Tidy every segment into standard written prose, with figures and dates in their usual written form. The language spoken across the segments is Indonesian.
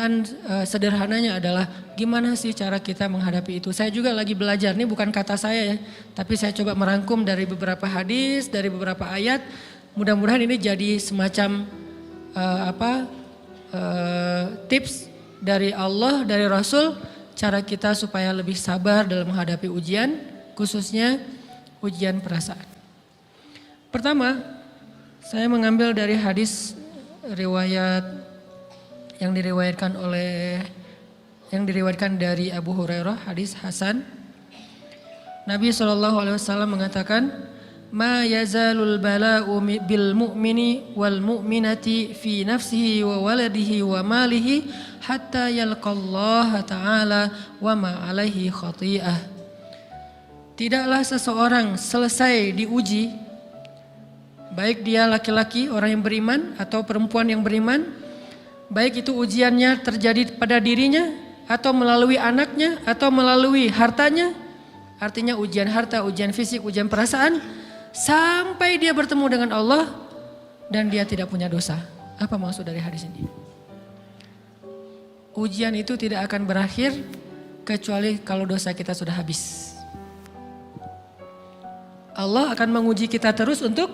pertanyaan sederhananya adalah gimana sih cara kita menghadapi itu. Saya juga lagi belajar, ini bukan kata saya ya, tapi saya coba merangkum dari beberapa hadis, dari beberapa ayat. Mudah-mudahan ini jadi semacam tips dari Allah, dari Rasul, cara kita supaya lebih sabar dalam menghadapi ujian, khususnya ujian perasaan. Pertama, saya mengambil dari hadis riwayat yang diriwayatkan dari Abu Hurairah, hadis Hasan. Nabi SAW mengatakan, "Ma yazalul bala'u bil mu'mini wal mu'minati fi nafsihi wa waladihi wa malihi hatta yalqallaha ta'ala wa ma alaihi khati'ah." Tidaklah seseorang selesai diuji, baik dia laki-laki orang yang beriman atau perempuan yang beriman, baik itu ujiannya terjadi pada dirinya atau melalui anaknya atau melalui hartanya, artinya ujian harta, ujian fisik, ujian perasaan, sampai dia bertemu dengan Allah dan dia tidak punya dosa. Apa maksud dari hadis ini? Ujian itu tidak akan berakhir kecuali kalau dosa kita sudah habis. Allah akan menguji kita terus untuk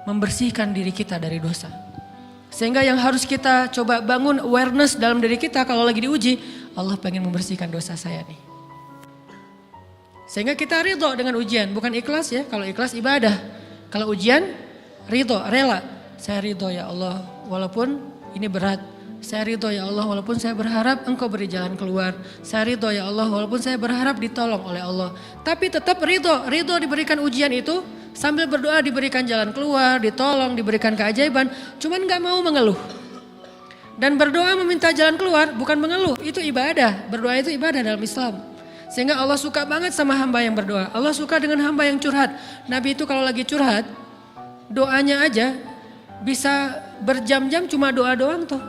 membersihkan diri kita dari dosa. Sehingga yang harus kita coba bangun awareness dalam diri kita kalau lagi diuji, Allah pengen membersihkan dosa saya nih. Sehingga kita ridho dengan ujian, bukan ikhlas ya. Kalau ikhlas ibadah, kalau ujian ridho, rela. Saya ridho ya Allah walaupun ini berat. Saya ridho ya Allah walaupun saya berharap Engkau beri jalan keluar. Saya ridho ya Allah walaupun saya berharap ditolong oleh Allah. Tapi tetap ridho diberikan ujian itu. Sambil berdoa diberikan jalan keluar, ditolong, diberikan keajaiban. Cuman gak mau mengeluh. Dan berdoa meminta jalan keluar bukan mengeluh, itu ibadah. Berdoa itu ibadah dalam Islam. Sehingga Allah suka banget sama hamba yang berdoa. Allah suka dengan hamba yang curhat. Nabi itu kalau lagi curhat, doanya aja bisa berjam-jam cuma doa doang tuh.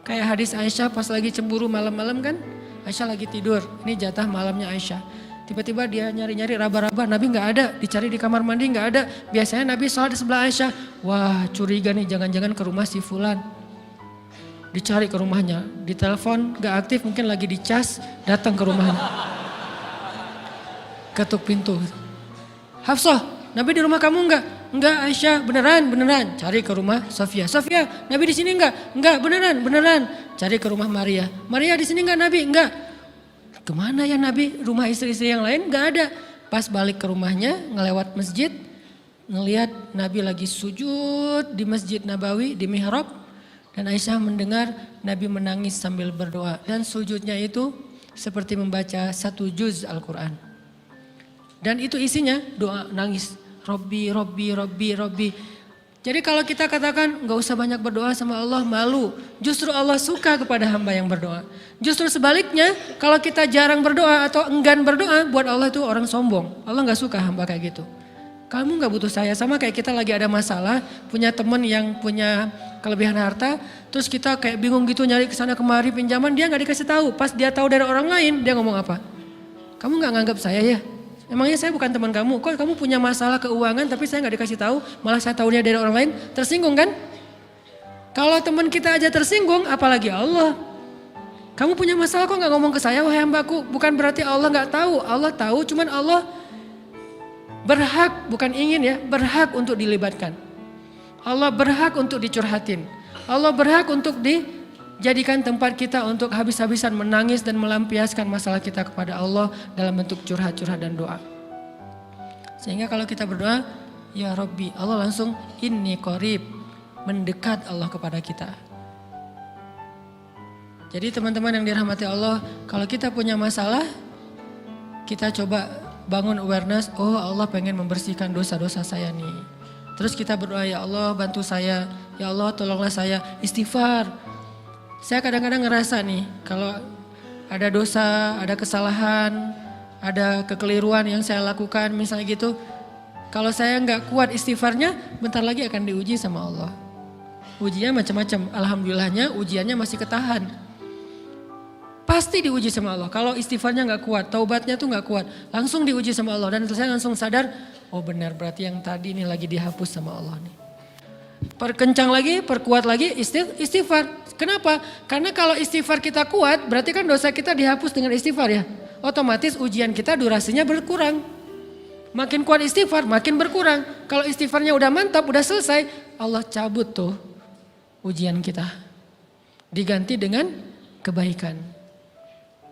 Kayak hadis Aisyah pas lagi cemburu malam-malam kan. Aisyah lagi tidur, ini jatah malamnya Aisyah. Tiba-tiba dia nyari-nyari raba-raba, Nabi gak ada, dicari di kamar mandi gak ada. Biasanya Nabi sholat di sebelah Aisyah. Wah curiga nih, jangan-jangan ke rumah si fulan. Dicari ke rumahnya, ditelepon gak aktif, mungkin lagi dicas, datang ke rumahnya. Ketuk pintu. Hafsah, Nabi di rumah kamu enggak? Enggak Aisyah, beneran. Cari ke rumah Sofia. Sofia, Nabi di sini enggak? Enggak, beneran. Cari ke rumah Maria. Maria di sini enggak Nabi? Enggak. Kemana ya Nabi? Rumah istri-istri yang lain gak ada. Pas balik ke rumahnya, ngelewat masjid, ngelihat Nabi lagi sujud di Masjid Nabawi, di mihrab. Dan Aisyah mendengar Nabi menangis sambil berdoa. Dan sujudnya itu seperti membaca 1 juz Al-Quran. Dan itu isinya doa nangis. Robbi. Jadi kalau kita katakan gak usah banyak berdoa sama Allah, malu. Justru Allah suka kepada hamba yang berdoa. Justru sebaliknya kalau kita jarang berdoa atau enggan berdoa, buat Allah itu orang sombong. Allah gak suka hamba kayak gitu. Kamu gak butuh saya, sama kayak kita lagi ada masalah, punya teman yang punya kelebihan harta, terus kita kayak bingung gitu nyari kesana kemari pinjaman, dia gak dikasih tahu. Pas dia tahu dari orang lain, dia ngomong apa? Kamu gak nganggap saya ya? Emangnya saya bukan teman kamu? Kok kamu punya masalah keuangan tapi saya gak dikasih tahu, malah saya tahunya dari orang lain? Tersinggung kan? Kalau teman kita aja tersinggung, apalagi Allah. Kamu punya masalah kok gak ngomong ke saya, wahai hambaku? Bukan berarti Allah gak tahu, Allah tahu, cuman Allah berhak, bukan ingin ya, berhak untuk dilibatkan. Allah berhak untuk dicurhatin. Allah berhak untuk dijadikan tempat kita untuk habis-habisan menangis dan melampiaskan masalah kita kepada Allah dalam bentuk curhat-curhat dan doa. Sehingga kalau kita berdoa, ya Rabbi, Allah langsung inni qarib, mendekat Allah kepada kita. Jadi teman-teman yang dirahmati Allah, kalau kita punya masalah, kita coba bangun awareness, oh Allah pengen membersihkan dosa-dosa saya nih. Terus kita berdoa, ya Allah bantu saya, ya Allah tolonglah saya, istighfar. Saya kadang-kadang ngerasa nih, kalau ada dosa, ada kesalahan, ada kekeliruan yang saya lakukan misalnya gitu. Kalau saya nggak kuat istighfarnya, bentar lagi akan diuji sama Allah. Ujinya macam-macam, alhamdulillahnya ujiannya masih ketahan. Pasti diuji sama Allah. Kalau istighfarnya nggak kuat, taubatnya tuh nggak kuat, langsung diuji sama Allah. Dan saya langsung sadar, oh benar berarti yang tadi ini lagi dihapus sama Allah nih. perkencang lagi, perkuat lagi istighfar. Kenapa? Karena kalau istighfar kita kuat, berarti kan dosa kita dihapus dengan istighfar ya. Otomatis ujian kita durasinya berkurang. Makin kuat istighfar, makin berkurang. Kalau istighfarnya udah mantap, udah selesai, Allah cabut tuh ujian kita. Diganti dengan kebaikan.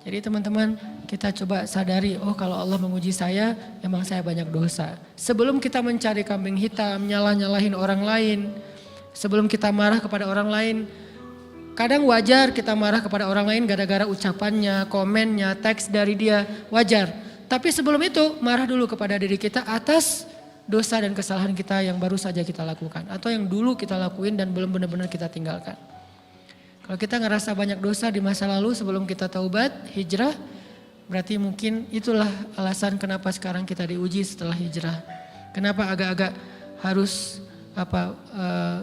Jadi teman-teman, kita coba sadari, oh kalau Allah menguji saya, emang saya banyak dosa. Sebelum kita mencari kambing hitam, nyalah-nyalahin orang lain, sebelum kita marah kepada orang lain, kadang wajar kita marah kepada orang lain gara-gara ucapannya, komennya, teks dari dia, wajar. Tapi sebelum itu marah dulu kepada diri kita atas dosa dan kesalahan kita yang baru saja kita lakukan. Atau yang dulu kita lakuin dan belum benar-benar kita tinggalkan. Kalau kita ngerasa banyak dosa di masa lalu sebelum kita taubat, hijrah, berarti mungkin itulah alasan kenapa sekarang kita diuji setelah hijrah. Kenapa agak-agak harus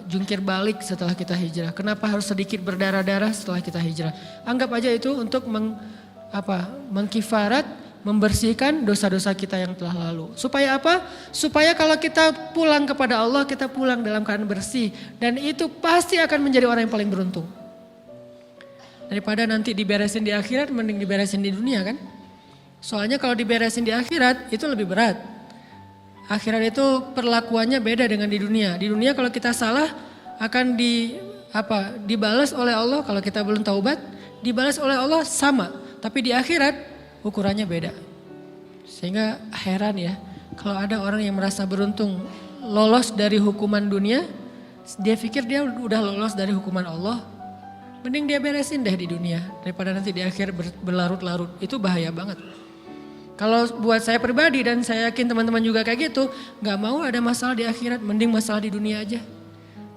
jungkir balik setelah kita hijrah. Kenapa harus sedikit berdarah-darah setelah kita hijrah. Anggap aja itu untuk mengkifarat, membersihkan dosa-dosa kita yang telah lalu. Supaya apa? Supaya kalau kita pulang kepada Allah, kita pulang dalam keadaan bersih. Dan itu pasti akan menjadi orang yang paling beruntung. Daripada nanti diberesin di akhirat, mending diberesin di dunia kan? Soalnya kalau diberesin di akhirat, itu lebih berat. Akhirat itu perlakuannya beda dengan di dunia. Di dunia kalau kita salah, akan dibalas oleh Allah. Kalau kita belum taubat, dibalas oleh Allah sama. Tapi di akhirat, ukurannya beda. Sehingga heran ya, kalau ada orang yang merasa beruntung lolos dari hukuman dunia, dia pikir dia udah lolos dari hukuman Allah, mending dia beresin deh di dunia daripada nanti di akhir berlarut-larut. Itu bahaya banget. Kalau buat saya pribadi dan saya yakin teman-teman juga kayak gitu, gak mau ada masalah di akhirat, mending masalah di dunia aja.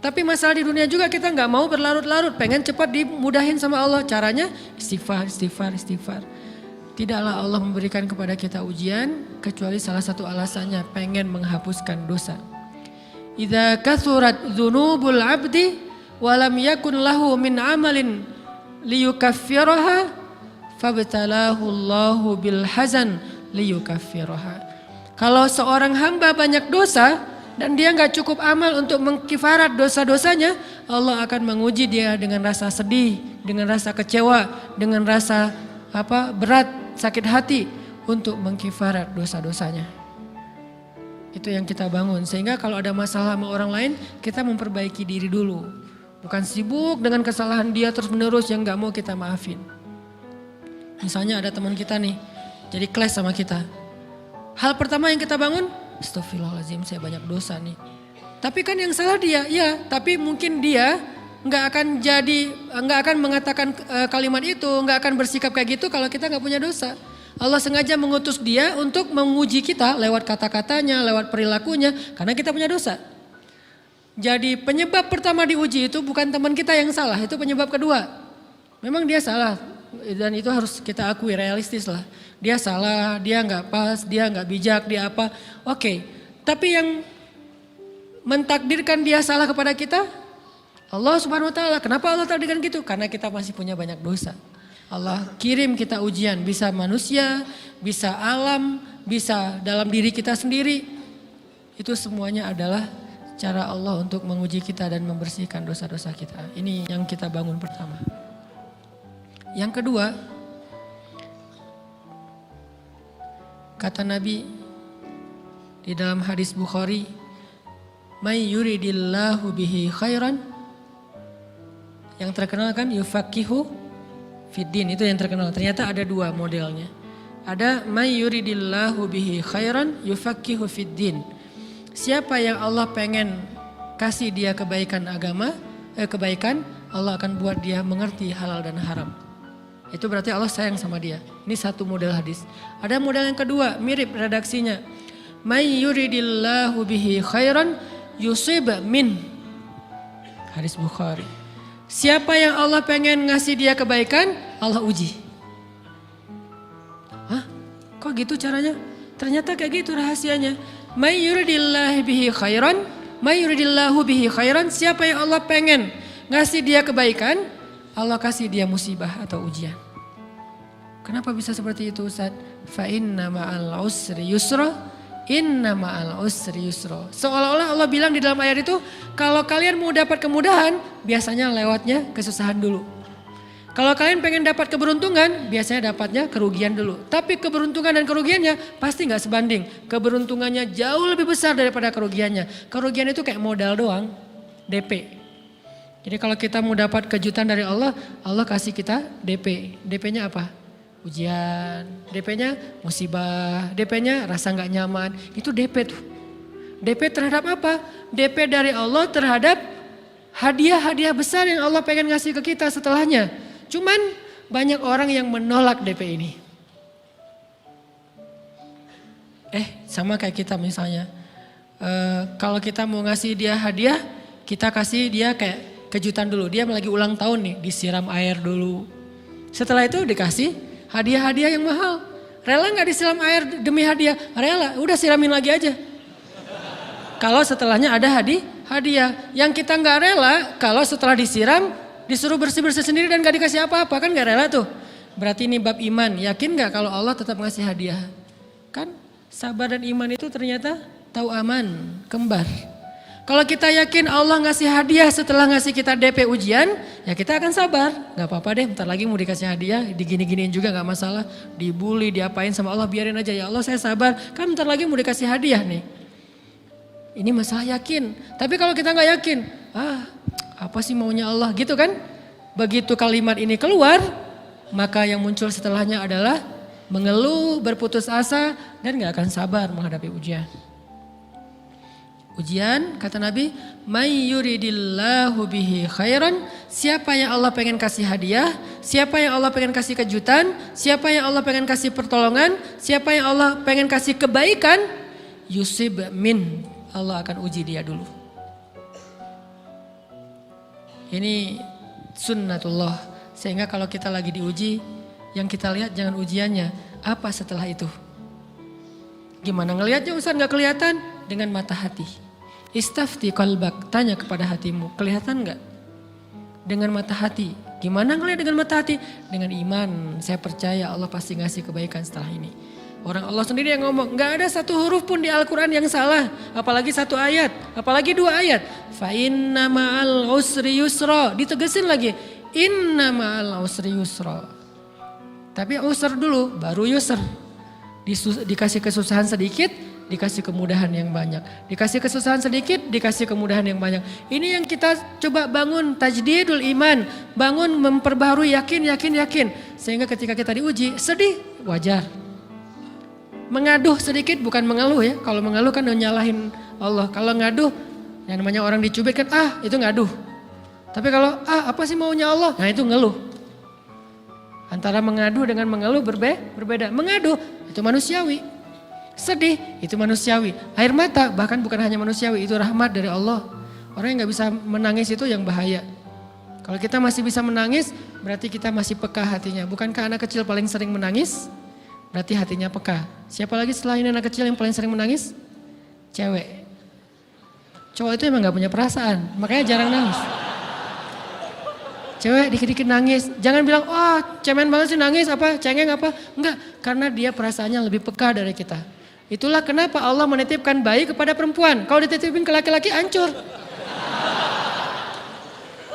Tapi masalah di dunia juga kita gak mau berlarut-larut, pengen cepat dimudahin sama Allah. Caranya istighfar. Tidaklah Allah memberikan kepada kita ujian kecuali salah satu alasannya pengen menghapuskan dosa. Idza kathurat dzunubul 'abdi wa lam yakun lahu min 'amalin liyukaffiraha fabtalahu Allahu bil hazan liyukaffiraha. Kalau seorang hamba banyak dosa dan dia enggak cukup amal untuk mengkifarat dosa-dosanya, Allah akan menguji dia dengan rasa sedih, dengan rasa kecewa, dengan rasa berat, sakit hati untuk mengkifarat dosa-dosanya. Itu yang kita bangun. Sehingga kalau ada masalah sama orang lain, kita memperbaiki diri dulu. Bukan sibuk dengan kesalahan dia terus menerus yang gak mau kita maafin. Misalnya ada teman kita nih, jadi clash sama kita. Hal pertama yang kita bangun, astagfirullahaladzim saya banyak dosa nih. Tapi kan yang salah dia, ya tapi mungkin dia nggak akan mengatakan kalimat itu, nggak akan bersikap kayak gitu kalau kita nggak punya dosa. Allah sengaja mengutus dia untuk menguji kita lewat kata-katanya, lewat perilakunya, karena kita punya dosa. Jadi penyebab pertama diuji itu bukan teman kita yang salah, itu penyebab kedua. Memang dia salah dan itu harus kita akui, realistis lah. Dia salah, dia nggak pas, dia nggak bijak, dia apa. Oke, tapi yang mentakdirkan dia salah kepada kita Allah Subhanahu wa taala. Kenapa Allah takdirkan gitu? Karena kita masih punya banyak dosa. Allah kirim kita ujian, bisa manusia, bisa alam, bisa dalam diri kita sendiri. Itu semuanya adalah cara Allah untuk menguji kita dan membersihkan dosa-dosa kita. Ini yang kita bangun pertama. Yang kedua, kata Nabi di dalam hadis Bukhari, "May yuridillahu bihi khairan." Yang terkenal kan yufaqihu fiddin, itu yang terkenal. Ternyata ada dua modelnya. Ada may yuridillahu bihi khairan yufaqihu fiddin. Siapa yang Allah pengen kasih dia kebaikan kebaikan, Allah akan buat dia mengerti halal dan haram. Itu berarti Allah sayang sama dia. Ini satu model hadis. Ada model yang kedua, mirip redaksinya. May yuridillahu bihi khairan yusib min. Hadis Bukhari. Siapa yang Allah pengen ngasih dia kebaikan, Allah uji. Hah? Kok gitu caranya? Ternyata kayak gitu rahasianya. May yuridillahu bihi khairan. Siapa yang Allah pengen ngasih dia kebaikan, Allah kasih dia musibah atau ujian. Kenapa bisa seperti itu Ustaz? Fa inna ma'al usri yusra, Inna ma'al usri yusra. Seolah-olah Allah bilang di dalam ayat itu, kalau kalian mau dapat kemudahan, biasanya lewatnya kesusahan dulu. Kalau kalian pengen dapat keberuntungan, biasanya dapatnya kerugian dulu. Tapi keberuntungan dan kerugiannya pasti gak sebanding. Keberuntungannya jauh lebih besar daripada kerugiannya. Kerugian itu kayak modal doang, DP. Jadi kalau kita mau dapat kejutan dari Allah, Allah kasih kita DP. DP-nya apa? Ujian, DP-nya musibah, DP-nya rasa gak nyaman. Itu DP tuh. DP terhadap apa? DP dari Allah terhadap hadiah-hadiah besar yang Allah pengen ngasih ke kita setelahnya. Cuman banyak orang yang menolak DP ini. Sama kayak kita misalnya. Kalau kita mau ngasih dia hadiah, kita kasih dia kayak kejutan dulu. Dia lagi ulang tahun nih, disiram air dulu. Setelah itu dikasih hadiah-hadiah yang mahal. Rela gak disiram air demi hadiah? Rela, udah siramin lagi aja. Kalau setelahnya ada hadiah. Yang kita gak rela, kalau setelah disiram, disuruh bersih-bersih sendiri dan gak dikasih apa-apa, kan gak rela tuh. Berarti ini bab iman, yakin gak kalau Allah tetap ngasih hadiah? Kan sabar dan iman itu ternyata tahu aman, kembar. Kalau kita yakin Allah ngasih hadiah setelah ngasih kita DP ujian, ya kita akan sabar. Gak apa-apa deh, bentar lagi mau dikasih hadiah, digini-giniin juga gak masalah. Dibully, diapain sama Allah, biarin aja. Ya Allah saya sabar, kan bentar lagi mau dikasih hadiah nih. Ini masalah yakin. Tapi kalau kita gak yakin, apa sih maunya Allah gitu kan? Begitu kalimat ini keluar, maka yang muncul setelahnya adalah mengeluh, berputus asa, dan gak akan sabar menghadapi ujian. Ujian, kata Nabi, may yuridillahu bihi khairan, siapa yang Allah pengen kasih hadiah, siapa yang Allah pengen kasih kejutan, siapa yang Allah pengen kasih pertolongan, siapa yang Allah pengen kasih kebaikan, yusib min, Allah akan uji dia dulu. Ini sunnatullah, sehingga kalau kita lagi diuji, yang kita lihat jangan ujiannya, apa setelah itu. Gimana ngelihatnya Ustaz gak kelihatan? Dengan mata hati. Istafti qalbak, tanya kepada hatimu, kelihatan gak? Dengan mata hati. Gimana ngelihat dengan mata hati? Dengan iman, saya percaya Allah pasti ngasih kebaikan setelah ini. Orang Allah sendiri yang ngomong, gak ada satu huruf pun di Al-Quran yang salah. Apalagi satu ayat, apalagi dua ayat. Fa inna ma'al usri yusra, ditegesin lagi. Inna ma'al usri yusra. Tapi usr dulu, baru yusr. Dikasih kesusahan sedikit, dikasih kemudahan yang banyak. Dikasih kesusahan sedikit, dikasih kemudahan yang banyak. Ini yang kita coba bangun tajdidul iman. Bangun memperbaharui yakin. Sehingga ketika kita diuji, sedih, wajar. Mengaduh sedikit, bukan mengeluh ya. Kalau mengeluh kan nyalahin Allah. Kalau ngaduh, yang namanya orang dicubit kan, itu ngaduh. Tapi kalau, apa sih maunya Allah? Nah itu ngeluh. Antara mengadu dengan mengeluh berbeda. Mengaduh, itu manusiawi. Sedih, itu manusiawi. Air mata bahkan bukan hanya manusiawi, itu rahmat dari Allah. Orang yang gak bisa menangis itu yang bahaya. Kalau kita masih bisa menangis, berarti kita masih peka hatinya. Bukankah anak kecil paling sering menangis? Berarti hatinya peka. Siapa lagi selain anak kecil yang paling sering menangis? Cewek. Cowok itu emang gak punya perasaan, makanya jarang nangis. Cewek dikit-dikit nangis, jangan bilang, cemen banget sih nangis, cengeng apa. Enggak, karena dia perasaannya lebih peka dari kita. Itulah kenapa Allah menitipkan bayi kepada perempuan. Kalau dititipin ke laki-laki hancur.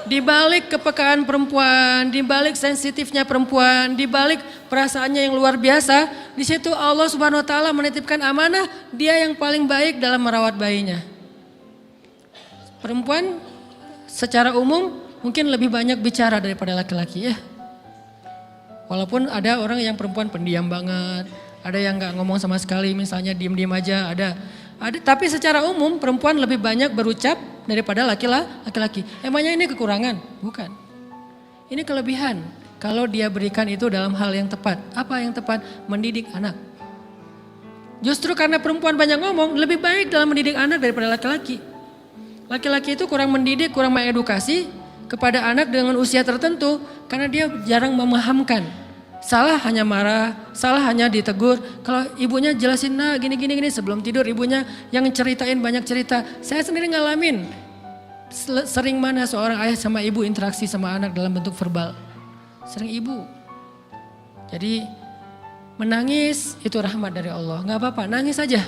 Di balik kepekaan perempuan, di balik sensitifnya perempuan, di balik perasaannya yang luar biasa, di situ Allah Subhanahu wa taala menitipkan amanah, dia yang paling baik dalam merawat bayinya. Perempuan secara umum mungkin lebih banyak bicara daripada laki-laki ya. Walaupun ada orang yang perempuan pendiam banget, ada yang gak ngomong sama sekali, misalnya diem-diem aja, ada. Tapi secara umum perempuan lebih banyak berucap daripada laki-laki. Emangnya ini kekurangan? Bukan. Ini kelebihan. Kalau dia berikan itu dalam hal yang tepat. Apa yang tepat? Mendidik anak. Justru karena perempuan banyak ngomong, lebih baik dalam mendidik anak daripada laki-laki. Laki-laki itu kurang mendidik, kurang mengedukasi kepada anak dengan usia tertentu karena dia jarang memahamkan. Salah hanya marah, salah hanya ditegur. Kalau ibunya jelasin, gini sebelum tidur ibunya yang ceritain banyak cerita. Saya sendiri ngalamin sering mana seorang ayah sama ibu interaksi sama anak dalam bentuk verbal. Sering ibu. Jadi menangis itu rahmat dari Allah. Gak apa-apa, nangis aja.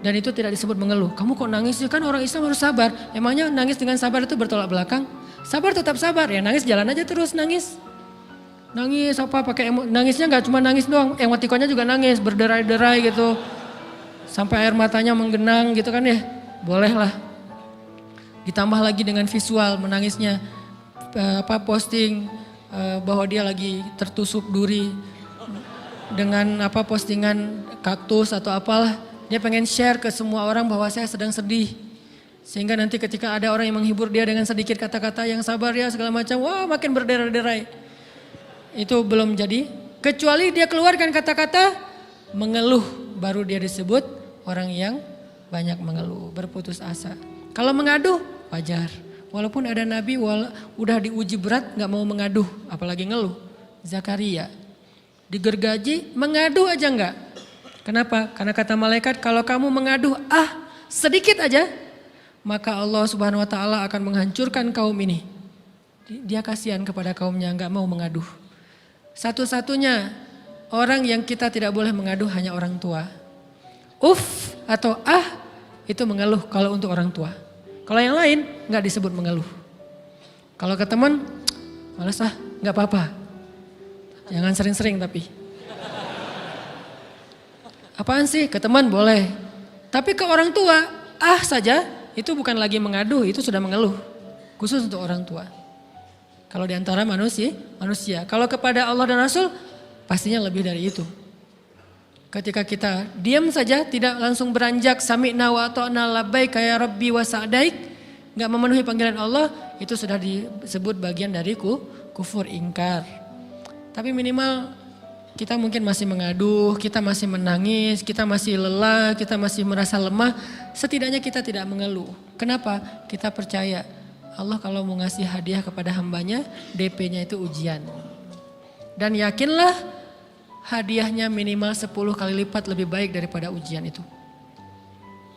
Dan itu tidak disebut mengeluh. Kamu kok nangis sih? Kan orang Islam harus sabar. Emangnya nangis dengan sabar itu bertolak belakang? Sabar tetap sabar, ya nangis jalan aja terus nangis. Nangis apa pakai nangisnya nggak cuma nangis doang, emotikonnya juga nangis, berderai-derai gitu. Sampai air matanya menggenang gitu kan ya. Boleh lah. Ditambah lagi dengan visual menangisnya, posting bahwa dia lagi tertusuk duri dengan postingan kaktus atau apalah. Dia pengen share ke semua orang bahwa saya sedang sedih. Sehingga nanti ketika ada orang yang menghibur dia dengan sedikit kata-kata yang sabar ya segala macam, wah makin berderai-derai. Itu belum jadi. Kecuali dia keluarkan kata-kata mengeluh, baru dia disebut orang yang banyak mengeluh, berputus asa. Kalau mengaduh wajar. Walaupun ada nabi udah diuji berat gak mau mengaduh, apalagi ngeluh. Zakaria digergaji mengadu aja enggak. Kenapa? Karena kata malaikat kalau kamu mengadu sedikit aja, maka Allah Subhanahu wa taala akan menghancurkan kaum ini. Dia kasihan kepada kaumnya enggak mau mengaduh. Satu-satunya orang yang kita tidak boleh mengaduh hanya orang tua. Atau itu mengeluh kalau untuk orang tua. Kalau yang lain enggak disebut mengeluh. Kalau ke teman, malas enggak apa-apa. Jangan sering-sering tapi. Apaan sih? Ke teman boleh. Tapi ke orang tua, saja itu bukan lagi mengaduh, itu sudah mengeluh. Khusus untuk orang tua. Kalau di antara manusia. Kalau kepada Allah dan Rasul, pastinya lebih dari itu. Ketika kita diam saja, tidak langsung beranjak sami'na wa ata'na labbaika ya rabbi wa sa'daik, enggak memenuhi panggilan Allah, itu sudah disebut bagian dari kufur ingkar. Tapi minimal kita mungkin masih mengaduh, kita masih menangis, kita masih lelah, kita masih merasa lemah. Setidaknya kita tidak mengeluh. Kenapa? Kita percaya Allah kalau mau ngasih hadiah kepada hambanya, DP-nya itu ujian. Dan yakinlah hadiahnya minimal 10 kali lipat lebih baik daripada ujian itu.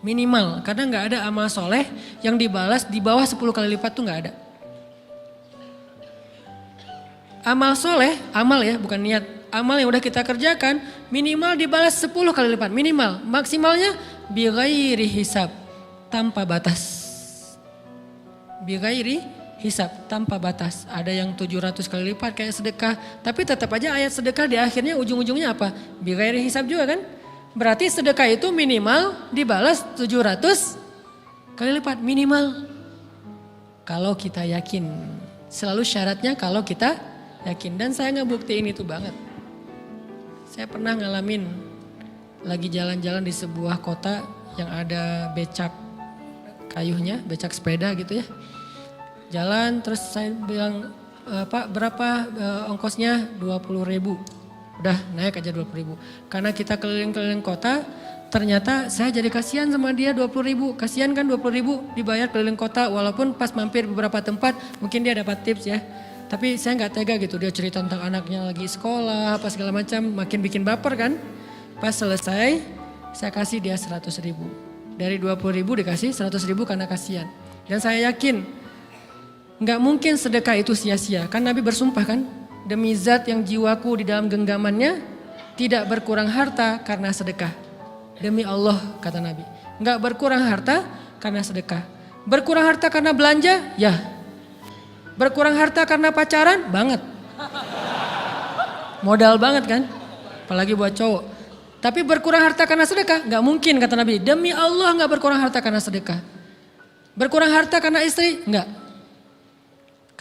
Minimal, karena gak ada amal soleh yang dibalas di bawah 10 kali lipat tuh gak ada. Amal soleh, amal ya bukan niat. Amal yang udah kita kerjakan minimal dibalas 10 kali lipat. Minimal, maksimalnya bighairi hisab, tanpa batas. Bighairi hisab, tanpa batas. Ada yang 700 kali lipat kayak sedekah. Tapi tetap aja ayat sedekah di akhirnya ujung-ujungnya apa? Bighairi hisab juga kan? Berarti sedekah itu minimal dibalas 700 kali lipat. Minimal. Kalau kita yakin. Selalu syaratnya kalau kita yakin. Dan saya ngebuktiin itu banget. Saya pernah ngalamin lagi jalan-jalan di sebuah kota yang ada becak kayuhnya, becak sepeda gitu ya. Jalan terus saya bilang, Pak berapa ongkosnya? 20.000. Udah naik aja 20.000. Karena kita keliling-keliling kota, ternyata saya jadi kasihan sama dia 20.000. Kasihan kan 20.000 dibayar keliling kota walaupun pas mampir beberapa tempat mungkin dia dapat tips ya. Tapi saya nggak tega gitu, dia cerita tentang anaknya lagi sekolah, apa segala macam, makin bikin baper kan. Pas selesai, saya kasih dia 100.000. Dari 20.000 dikasih 100.000 karena kasihan. Dan saya yakin, nggak mungkin sedekah itu sia-sia. Kan Nabi bersumpah kan, demi zat yang jiwaku di dalam genggamannya, tidak berkurang harta karena sedekah. Demi Allah kata Nabi, nggak berkurang harta karena sedekah. Berkurang harta karena belanja, ya. Berkurang harta karena pacaran? Banget. Modal banget kan? Apalagi buat cowok. Tapi berkurang harta karena sedekah? Gak mungkin kata Nabi. Demi Allah gak berkurang harta karena sedekah. Berkurang harta karena istri? Enggak.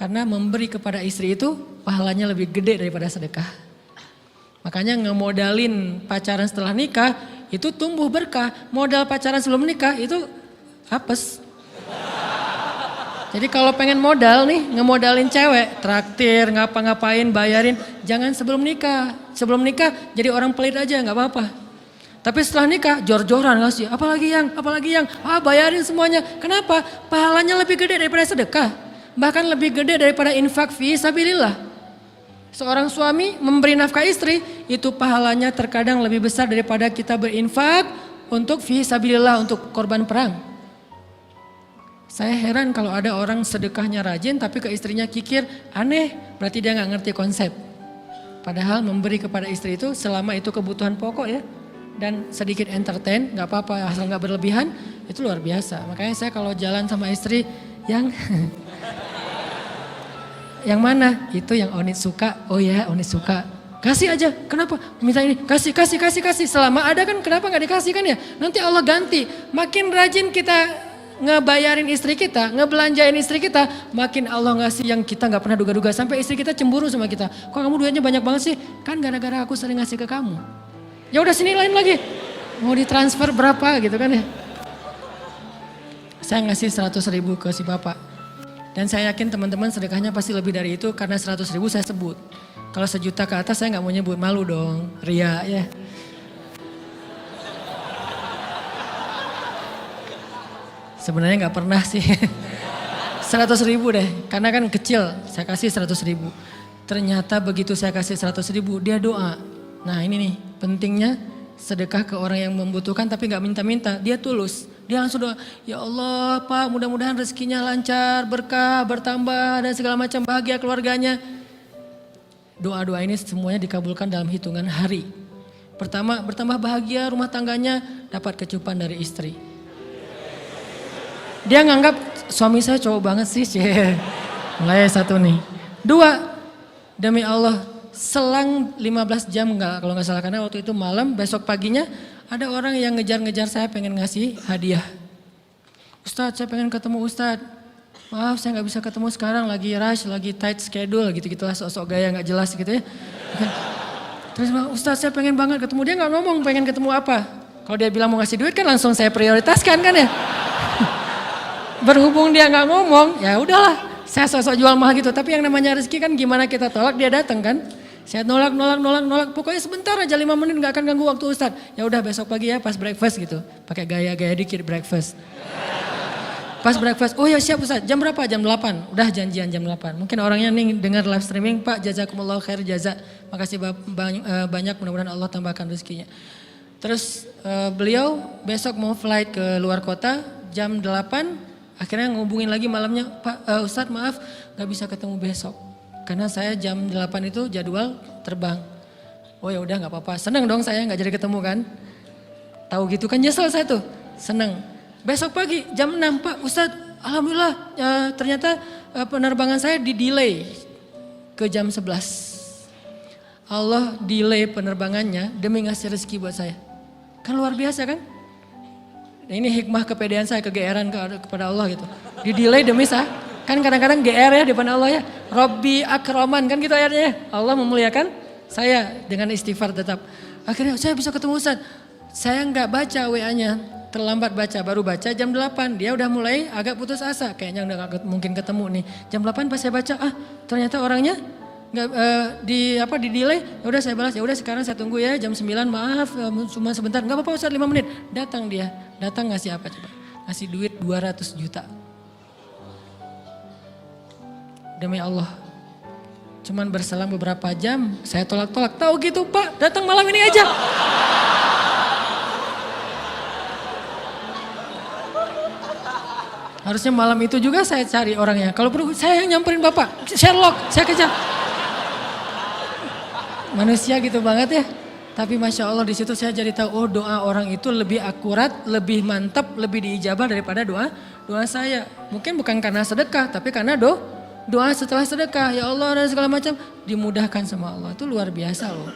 Karena memberi kepada istri itu pahalanya lebih gede daripada sedekah. Makanya ngemodalin pacaran setelah nikah itu tumbuh berkah. Modal pacaran sebelum nikah itu apes. Jadi kalau pengen modal nih, ngemodalin cewek, traktir, ngapa-ngapain, bayarin, jangan sebelum nikah. Sebelum nikah jadi orang pelit aja, nggak apa-apa. Tapi setelah nikah, jor-joran ngasih, apalagi yang, bayarin semuanya. Kenapa? Pahalanya lebih gede daripada sedekah. Bahkan lebih gede daripada infak fi sabilillah. Seorang suami memberi nafkah istri, itu pahalanya terkadang lebih besar daripada kita berinfak untuk fi sabilillah, untuk korban perang. Saya heran kalau ada orang sedekahnya rajin tapi ke istrinya kikir, aneh, berarti dia gak ngerti konsep. Padahal memberi kepada istri itu selama itu kebutuhan pokok ya. dan sedikit entertain, nggak apa-apa asal nggak berlebihan, itu luar biasa. Makanya saya kalau jalan sama istri yang yang mana? Itu yang Onit suka. Oh ya, Onit suka. Kasih aja. Kenapa? Minta ini. Kasih. Selama ada kan kenapa nggak dikasih kan ya? Nanti Allah ganti. Makin rajin kita ngebayarin istri kita, ngebelanjain istri kita, makin Allah ngasih yang kita nggak pernah duga-duga. Sampai istri kita cemburu sama kita. Kok kamu duitnya banyak banget sih? Kan gara-gara aku sering ngasih ke kamu. Ya udah sini lain lagi. Mau ditransfer berapa gitu kan ya? Saya ngasih 100.000 ke si bapak. Dan saya yakin teman-teman sedekahnya pasti lebih dari itu karena 100.000 saya sebut. Kalau 1 juta ke atas saya nggak mau nyebut, malu dong, ria ya. Sebenarnya nggak pernah sih. 100.000 deh, karena kan kecil, saya kasih 100.000. Ternyata begitu saya kasih 100.000, dia doa. Nah ini nih pentingnya sedekah ke orang yang membutuhkan tapi nggak minta-minta, dia tulus. Dia langsung doa, ya Allah Pak mudah-mudahan rezekinya lancar, berkah, bertambah dan segala macam bahagia keluarganya. Doa-doa ini semuanya dikabulkan dalam hitungan hari. Pertama bertambah bahagia rumah tangganya, dapat kecupan dari istri. Dia nganggap suami saya cowok banget sih. Mulai 1 nih. 2, demi Allah selang 15 jam kalau nggak salah karena waktu itu malam, besok paginya ada orang yang ngejar-ngejar saya pengen ngasih hadiah. Ustadz saya pengen ketemu Ustadz. Maaf saya nggak bisa ketemu sekarang lagi rush, lagi tight schedule gitu-gitulah sosok gaya nggak jelas gitu ya. Terus Ustadz saya pengen banget ketemu, dia nggak ngomong pengen ketemu apa. Kalau dia bilang mau ngasih duit kan langsung saya prioritaskan kan ya. Berhubung dia nggak ngomong, ya udahlah, saya sosok jual mahal gitu. Tapi yang namanya rezeki kan gimana kita tolak dia datang kan. Saya nolak. Pokoknya sebentar aja 5 menit nggak akan ganggu waktu Ustadz. Ya udah besok pagi ya pas breakfast gitu. Pakai gaya-gaya dikit breakfast. Pas breakfast, oh ya siap Ustadz. Jam berapa? Jam 8. Udah janjian jam 8. Mungkin orangnya nih dengar live streaming, Pak jazakumullah khair jaza. Makasih banyak, mudah-mudahan Allah tambahkan rezekinya. Terus beliau besok mau flight ke luar kota jam 8. Akhirnya ngubungin lagi malamnya, Pak Ustadz maaf gak bisa ketemu besok. Karena saya jam 8 itu jadwal terbang. Oh ya udah gak apa-apa, seneng dong saya gak jadi ketemu kan. Tahu gitu kan nyesel saya tuh, seneng. Besok pagi jam 6, Pak Ustadz alhamdulillah ternyata penerbangan saya di-delay ke jam 11. Allah delay penerbangannya demi ngasih rezeki buat saya. Kan luar biasa kan. Nah ini hikmah kepedean saya, kegeeran kepada Allah gitu. Di delay demi saya. Kan kadang-kadang GR ya di depan Allah ya. Robbi akroman kan gitu ayatnya. Allah memuliakan saya dengan istighfar tetap. Akhirnya saya bisa ketemu Ustaz. Saya nggak baca WA-nya. Terlambat baca, baru baca jam 8. Dia udah mulai agak putus asa. Kayaknya udah gak mungkin ketemu nih. Jam 8 pas saya baca, ternyata orangnya nggak di delay. Ya udah saya balas, ya udah sekarang saya tunggu ya jam 9 maaf cuma sebentar. Nggak apa-apa Ustaz 5 menit. Datang dia. Datang ngasih apa coba? Ngasih duit 200 juta. Demi Allah. Cuman berselang beberapa jam saya tolak-tolak. Tahu gitu Pak, datang malam ini aja. Harusnya malam itu juga saya cari orangnya. Kalau perlu saya yang nyamperin Bapak. Sherlock, saya kejar. Manusia gitu banget ya. Tapi Masya Allah di situ saya jadi tahu, oh doa orang itu lebih akurat, lebih mantap, lebih diijabah daripada doa saya. Mungkin bukan karena sedekah, tapi karena doa setelah sedekah. Ya Allah dan segala macam dimudahkan sama Allah. Itu luar biasa loh.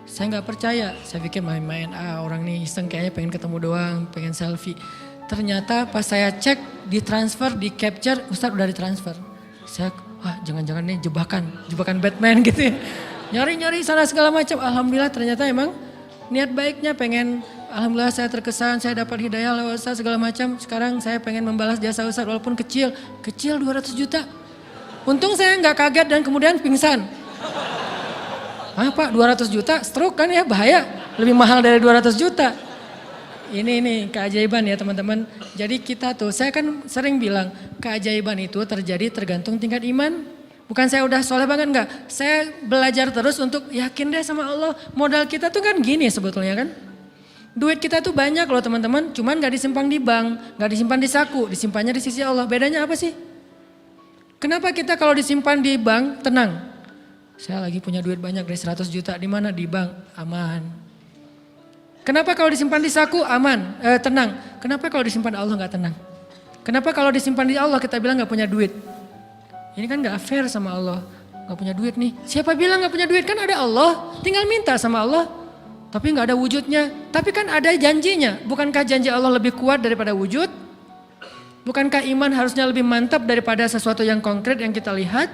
Saya nggak percaya, saya pikir main-main, orang nih iseng kayaknya pengen ketemu doang, pengen selfie. Ternyata pas saya cek, ditransfer, di capture, Ustadz udah ditransfer. Saya, jangan-jangan nih jebakan Batman gitu ya. Nyari-nyari sana segala macam. Alhamdulillah ternyata emang niat baiknya pengen, alhamdulillah saya terkesan, saya dapat hidayah lewat Ustaz segala macam. Sekarang saya pengen membalas jasa Ustaz walaupun kecil 200 juta. Untung saya nggak kaget dan kemudian pingsan. Pak 200 juta stroke kan ya bahaya, lebih mahal dari 200 juta. Ini keajaiban ya teman-teman. Jadi kita tuh, saya kan sering bilang keajaiban itu terjadi tergantung tingkat iman. Bukan saya udah soleh banget enggak. Saya belajar terus untuk yakin deh sama Allah. Modal kita tuh kan gini sebetulnya kan. Duit kita tuh banyak loh teman-teman. Cuman gak disimpan di bank. Gak disimpan di saku. Disimpannya di sisi Allah. Bedanya apa sih? Kenapa kita kalau disimpan di bank tenang? Saya lagi punya duit banyak dari 100 juta. Di mana? Di bank. Aman. Kenapa kalau disimpan di saku aman, tenang? Kenapa kalau disimpan di Allah nggak tenang? Kenapa kalau disimpan di Allah kita bilang nggak punya duit? Ini kan nggak fair sama Allah. Nggak punya duit nih. Siapa bilang nggak punya duit? Kan ada Allah. Tinggal minta sama Allah. Tapi nggak ada wujudnya. Tapi kan ada janjinya. Bukankah janji Allah lebih kuat daripada wujud? Bukankah iman harusnya lebih mantap daripada sesuatu yang konkret yang kita lihat?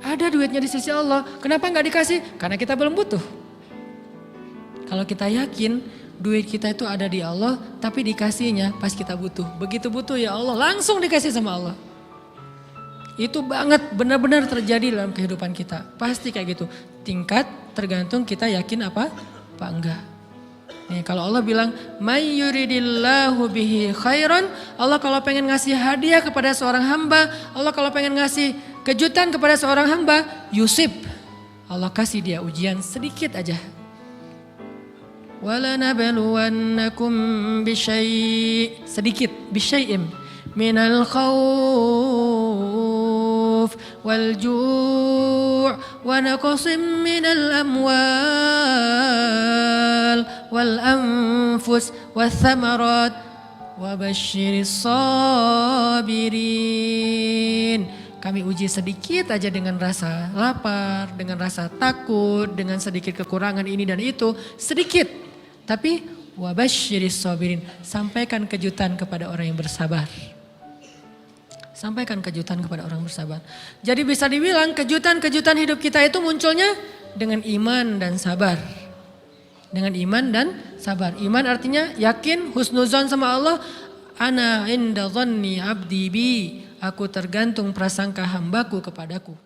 Ada duitnya di sisi Allah. Kenapa nggak dikasih? Karena kita belum butuh. Kalau kita yakin duit kita itu ada di Allah, tapi dikasihnya pas kita butuh. Begitu butuh ya Allah, langsung dikasih sama Allah. Itu banget benar-benar terjadi dalam kehidupan kita. Pasti kayak gitu. Tingkat tergantung kita yakin apa enggak. Nih, kalau Allah bilang, "May yuridillahu bihi khairan", Allah kalau pengen ngasih hadiah kepada seorang hamba, Allah kalau pengen ngasih kejutan kepada seorang hamba, yusib. Allah kasih dia ujian sedikit aja. وَلَنَبْلُوَنَّكُمْ بِشَيْءٍ sedikit بِشَيْءٍ مِنَ الْخَوْفِ وَالْجُوعِ وَنَقْصٍ مِنَ الْأَمْوَالِ وَالْأَنْفُسِ وَالثَّمَرَاتِ وَبَشِّرِ الصَّابِرِينَ. Kami uji sedikit aja dengan rasa lapar, dengan rasa takut, dengan sedikit kekurangan ini dan itu, sedikit. Tapi wabasyiris sabirin, sampaikan kejutan kepada orang yang bersabar. Sampaikan kejutan kepada orang bersabar. Jadi bisa dibilang kejutan-kejutan hidup kita itu munculnya dengan iman dan sabar. Dengan iman dan sabar. Iman artinya yakin, husnuzon sama Allah. Ana inda dhanni abdi bi. Aku tergantung prasangka hambaku kepadaku.